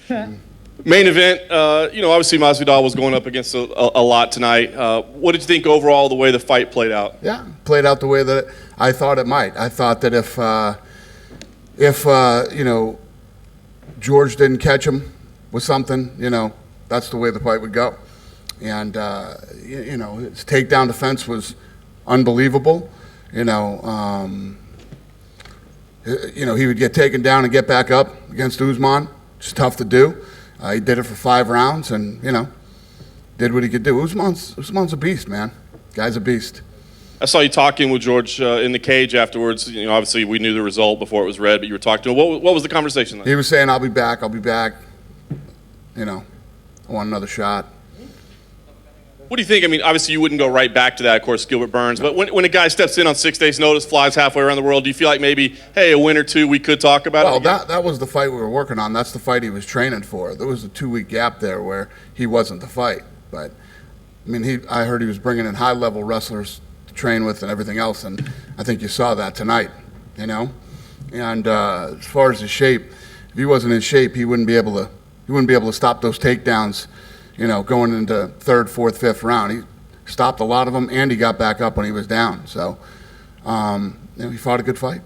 Main event, obviously Masvidal was going up against a lot tonight. What did you think overall the way the fight played out? Yeah, played out the way that I thought it might. I thought that if George didn't catch him with something, that's the way the fight would go. And, his takedown defense was unbelievable. He would get taken down and get back up against Usman. It's tough to do. He did it for 5 rounds and, did what he could do. Usman's a beast, man. Guy's a beast. I saw you talking with George in the cage afterwards. Obviously we knew the result before it was read, but you were talking to him. What was the conversation like? He was saying, I'll be back. I want another shot. What do you think? I mean, obviously you wouldn't go right back to that, of course, Gilbert Burns. But when a guy steps in on 6 days' notice, flies halfway around the world, do you feel like maybe, hey, a win or two, we could talk about it? Well, that was the fight we were working on. That's the fight he was training for. There was a 2-week gap there where he wasn't the fight. But, I heard he was bringing in high-level wrestlers to train with and everything else, and I think you saw that tonight, And as far as his shape, if he wasn't in shape, he wouldn't be able to stop those takedowns. Going into 3rd, 4th, 5th round. He stopped a lot of them, and he got back up when he was down. So, he fought a good fight.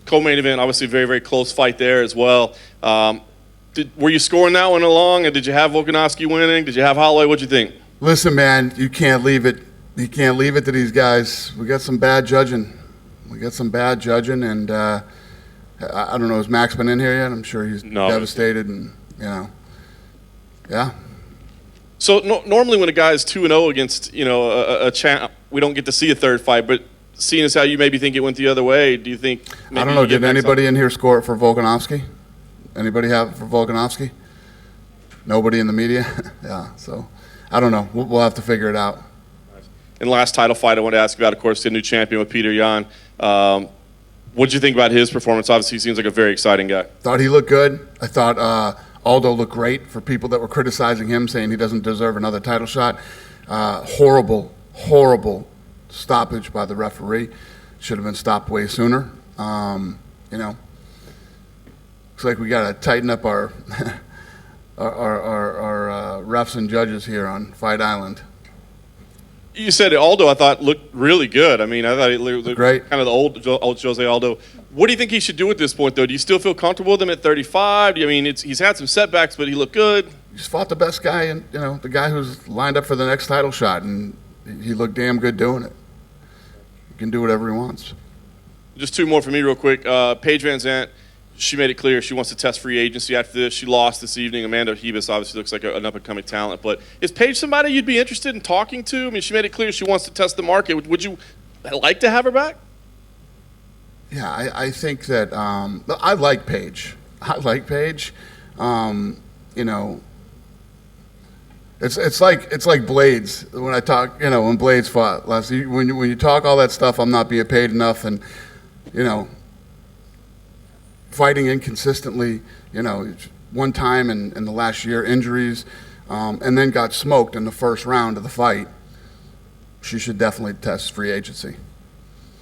Co-main event, obviously a very, very close fight there as well. Were you scoring that one along, and did you have Volkanovski winning? Did you have Holloway? What'd you think? Listen, man, you can't leave it. You can't leave it to these guys. We got some bad judging. And I don't know, has Max been in here yet? I'm sure he's devastated, and, yeah. So normally when a guy is 2-0 against a champ, we don't get to see a third fight. But seeing as how you maybe think it went the other way, do you think? I don't know. Did anybody in here score it for Volkanovski? Anybody have it for Volkanovski? Nobody in the media. Yeah. So I don't know. We'll have to figure it out. And last title fight I want to ask you about, of course, the new champion with Peter Yan. What did you think about his performance? Obviously, he seems like a very exciting guy. Thought he looked good. I thought. Aldo looked great for people that were criticizing him, saying he doesn't deserve another title shot. Horrible stoppage by the referee. Should have been stopped way sooner. Looks like we got to tighten up our our refs and judges here on Fight Island. You said Aldo, I thought, looked really good. I thought he looked great. Kind of the old Jose Aldo. What do you think he should do at this point, though? Do you still feel comfortable with him at 35? He's had some setbacks, but he looked good. He's fought the best guy, and the guy who's lined up for the next title shot, and he looked damn good doing it. He can do whatever he wants. Just 2 more for me real quick. Paige VanZant, she made it clear she wants to test free agency after this. She lost this evening. Amanda Rivas obviously looks like an up-and-coming talent. But is Paige somebody you'd be interested in talking to? She made it clear she wants to test the market. Would you like to have her back? Yeah, I think that I like Paige. It's like Blades. When I talk, when Blades fought last, when you talk all that stuff, I'm not being paid enough, and fighting inconsistently, one time in the last year, injuries, and then got smoked in the first round of the fight. She should definitely test free agency.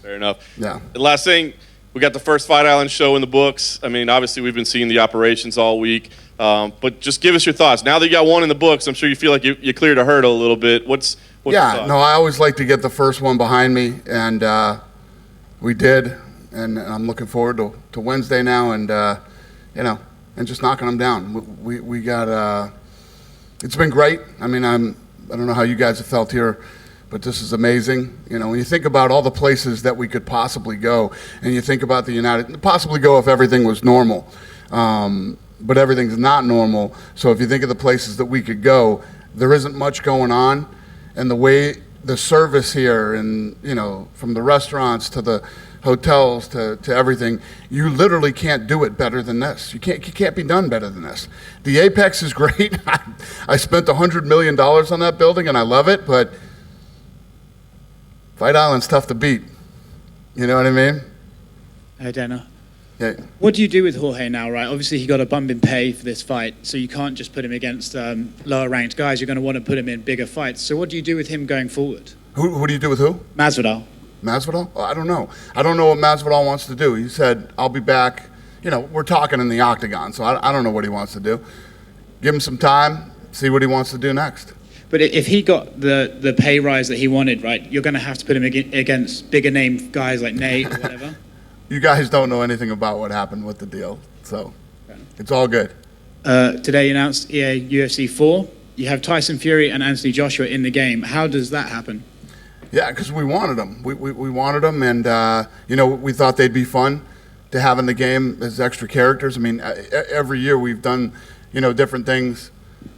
Fair enough. Yeah. The last thing, we got the first Fight Island show in the books. Obviously we've been seeing the operations all week, but just give us your thoughts. Now that you got one in the books, I'm sure you feel like you cleared a hurdle a little bit. What's your thoughts? I always like to get the first one behind me, and we did. And I'm looking forward to Wednesday now, and and just knocking them down. We got it's been great. I don't know how you guys have felt here, but this is amazing. When you think about all the places that we could possibly go, and you think about possibly go if everything was normal, but everything's not normal. So if you think of the places that we could go, there isn't much going on, and the way the service here, and from the restaurants to the hotels to everything, you literally can't do it better than this. You can't be done better than this. The Apex is great. I spent $100 million on that building, and I love it, but Fight Island's tough to beat. You know what I mean? Hey, Dana. Yeah. What do you do with Jorge now, right? Obviously, he got a bump in pay for this fight, so you can't just put him against lower-ranked guys. You're going to want to put him in bigger fights. So what do you do with him going forward? Who do you do with who? Masvidal. Masvidal? Well, I don't know. I don't know what Masvidal wants to do. He said, I'll be back. We're talking in the octagon, so I don't know what he wants to do. give him some time, see what he wants to do next. But if he got the pay rise that he wanted, right, you're going to have to put him against bigger name guys like Nate or whatever. You guys don't know anything about what happened with the deal, so it's all good. Today you announced UFC 4. You have Tyson Fury and Anthony Joshua in the game. How does that happen? Yeah, because we wanted them. We wanted them, and we thought they'd be fun to have in the game as extra characters. I mean, every year we've done, different things,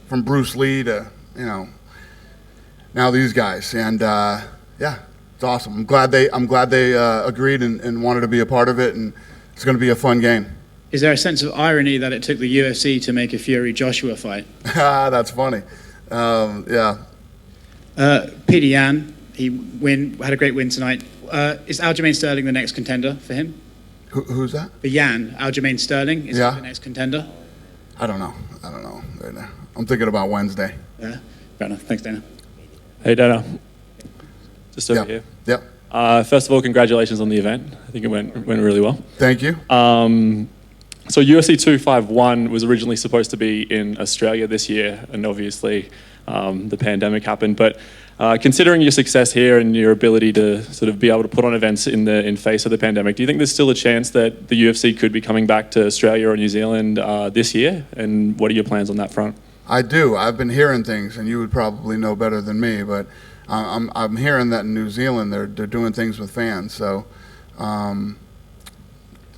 from Bruce Lee to, now these guys, and it's awesome. I'm glad they agreed and wanted to be a part of it, and it's going to be a fun game. Is there a sense of irony that it took the UFC to make a Fury-Joshua fight? That's funny. Yeah. Peter Yan, he had a great win tonight. Is Aljamain Sterling the next contender for him? Who's that? The Yan, Aljamain Sterling, is he the next contender? I don't know. Right now. I'm thinking about Wednesday. Yeah, fair enough. Thanks, Dana. Hey, Dana. Just over here. Yep. First of all, congratulations on the event. I think it went really well. Thank you. So UFC 251 was originally supposed to be in Australia this year, and obviously the pandemic happened. But considering your success here and your ability to sort of be able to put on events in face of the pandemic, do you think there's still a chance that the UFC could be coming back to Australia or New Zealand this year? And what are your plans on that front? I do. I've been hearing things, and you would probably know better than me, but I'm hearing that in New Zealand they're doing things with fans, so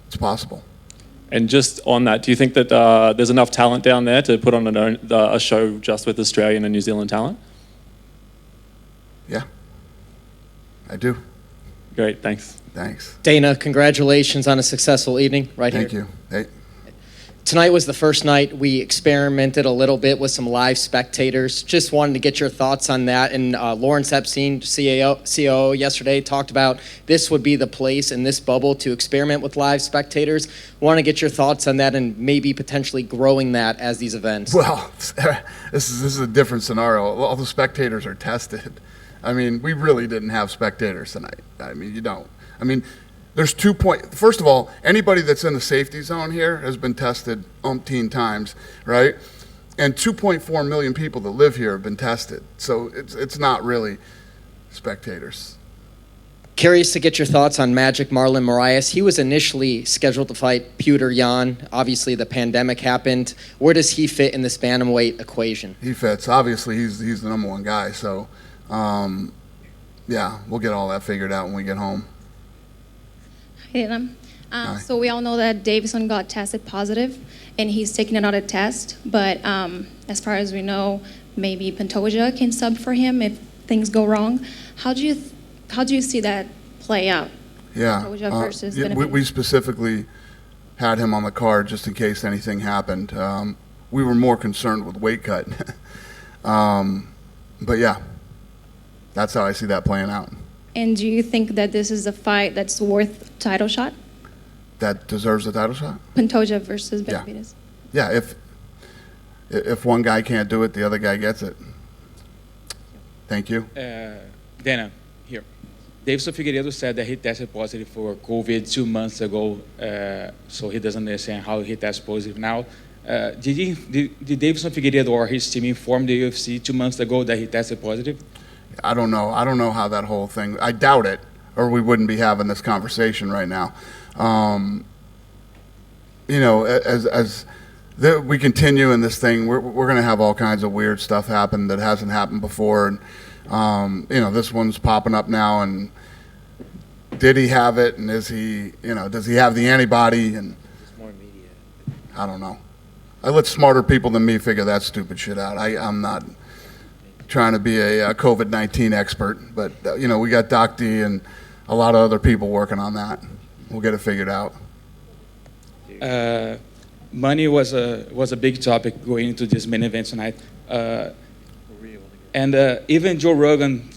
it's possible. And just on that, do you think that there's enough talent down there to put on a show just with Australian and New Zealand talent? Yeah, I do. Great, thanks. Thanks. Dana, congratulations on a successful evening right here. Thank you. Hey. Tonight was the first night we experimented a little bit with some live spectators. Just wanted to get your thoughts on that. And Lawrence Epstein, COO, yesterday talked about this would be the place in this bubble to experiment with live spectators. Want to get your thoughts on that and maybe potentially growing that as these events. Well, this is a different scenario. All the spectators are tested. I mean, we really didn't have spectators tonight. I mean, you don't. I mean, there's first of all, anybody that's in the safety zone here has been tested umpteen times, right? And 2.4 million people that live here have been tested. So it's not really spectators. Curious to get your thoughts on Magic Marlon Moraes. He was initially scheduled to fight Petr Yan. Obviously, the pandemic happened. Where does he fit in this bantamweight equation? He fits. Obviously, he's the number one guy. So, yeah, we'll get all that figured out when we get home. So we all know that Davison got tested positive, and he's taking another test. But as far as we know, maybe Pantoja can sub for him if things go wrong. How do you see that play out? Yeah, Pantoja versus we specifically had him on the card just in case anything happened. We were more concerned with weight cut, but yeah, that's how I see that playing out. And do you think that this is a fight that's worth a title shot? That deserves a title shot? Pantoja versus Benavidez. Yeah, if one guy can't do it, the other guy gets it. Thank you. Dana, here. Davison Figueiredo said that he tested positive for COVID 2 months ago, so he doesn't understand how he tests positive now. Did Davison Figueiredo or his team inform the UFC 2 months ago that he tested positive? I don't know. I don't know how that whole thing. I doubt it, or we wouldn't be having this conversation right now. As we continue in this thing, we're going to have all kinds of weird stuff happen that hasn't happened before, and this one's popping up now. And did he have it? And is he? Does he have the antibody? And I don't know. I let smarter people than me figure that stupid shit out. I'm not trying to be a COVID-19 expert, but we got Doc D and a lot of other people working on that. We'll get it figured out. Money was a big topic going into this main event tonight, and even Joe Rogan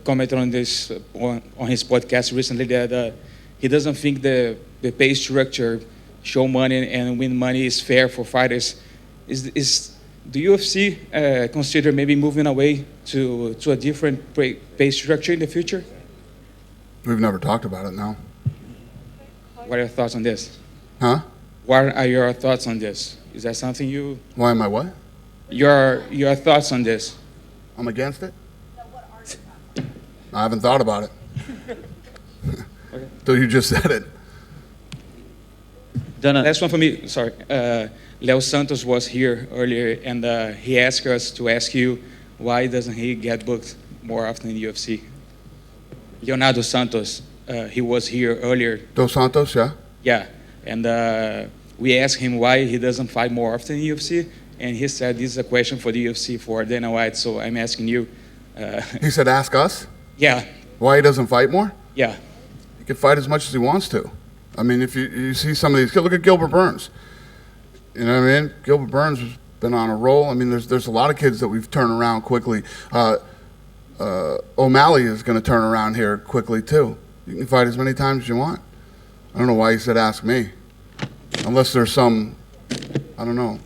commented on this on his podcast recently that he doesn't think the pay structure, show money and win money, is fair for fighters. Is the UFC consider maybe moving away to a different pay structure in the future? We've never talked about it, no. What are your thoughts on this? Huh? What are your thoughts on this? Is that something you... Why am I what? Your thoughts on this? I'm against it. I haven't thought about it. Till you just said it. Dana, Last one for me. Sorry. Leo Santos was here earlier, and he asked us to ask you why doesn't he get booked more often in the UFC? Leonardo Santos, he was here earlier. Dos Santos, yeah. Yeah, and we asked him why he doesn't fight more often in the UFC, and he said this is a question for the UFC for Dana White. So I'm asking you. He said, ask us Yeah, why he doesn't fight more. yeah. He can fight as much as he wants to. I mean, if you see some of these, look at Gilbert Burns. You know what I mean? Gilbert Burns has been on a roll. I mean, there's a lot of kids that we've turned around quickly. O'Malley is going to turn around here quickly too. You can fight as many times as you want. I don't know why he said ask me. Unless there's some, I don't know,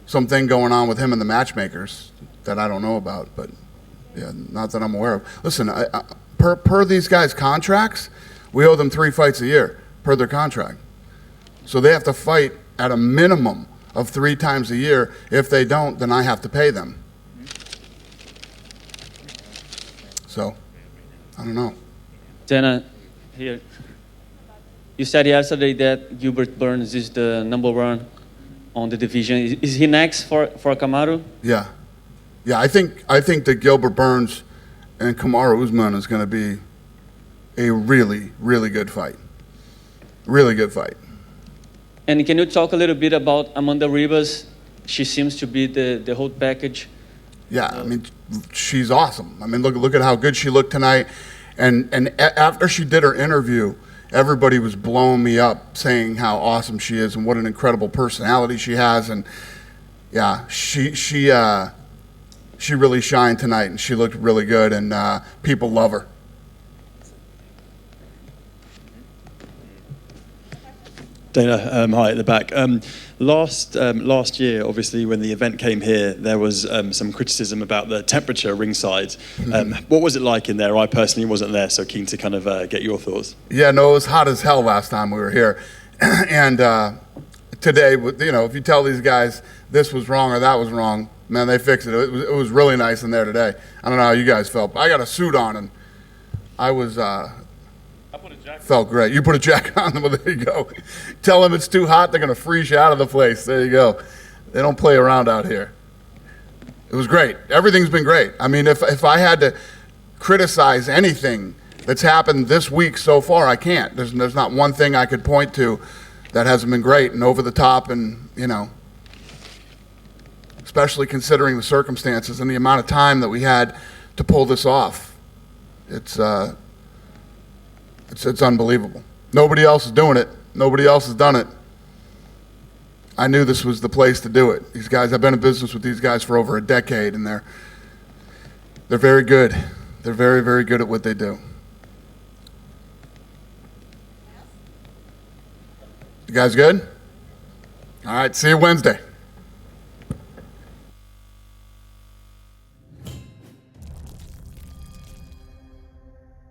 something going on with him and the matchmakers that I don't know about. But yeah, not that I'm aware of. Listen, per these guys' contracts, we owe them 3 fights a year per their contract. So they have to fight at a minimum of 3 times a year. If they don't, then I have to pay them. So, I don't know. Dana, here. You said yesterday that Gilbert Burns is the number 1 on the division. Is he next for Kamaru? Yeah. Yeah, I think that Gilbert Burns and Kamaru Usman is going to be a really, really good fight. Really good fight. And can you talk a little bit about Amanda Rivas? She seems to be the whole package. Yeah, I mean, she's awesome. I mean, look at how good she looked tonight. And after she did her interview, everybody was blowing me up, saying how awesome she is and what an incredible personality she has. And yeah, she really shined tonight, and she looked really good, and people love her. Dana, hi at the back. Last year, obviously, when the event came here, there was some criticism about the temperature ringside. What was it like in there? I personally wasn't there, so keen to kind of get your thoughts. Yeah, no, it was hot as hell last time we were here. And today, you know, if you tell these guys this was wrong or that was wrong, man, they fixed it. It was really nice in there today. I don't know how you guys felt. I got a suit on, and I was... felt great. You put a jacket on them, well, there you go. Tell them it's too hot, they're going to freeze you out of the place. There you go. They don't play around out here. It was great. Everything's been great. I mean, if I had to criticize anything that's happened this week so far, I can't. There's not one thing I could point to that hasn't been great and over the top, and, you know, especially considering the circumstances and the amount of time that we had to pull this off. It's unbelievable. Nobody else is doing it. Nobody else has done it. I knew this was the place to do it. These guys, I've been in business with these guys for over a decade, and they're very good. They're very, very good at what they do. You guys good? All right, see you Wednesday.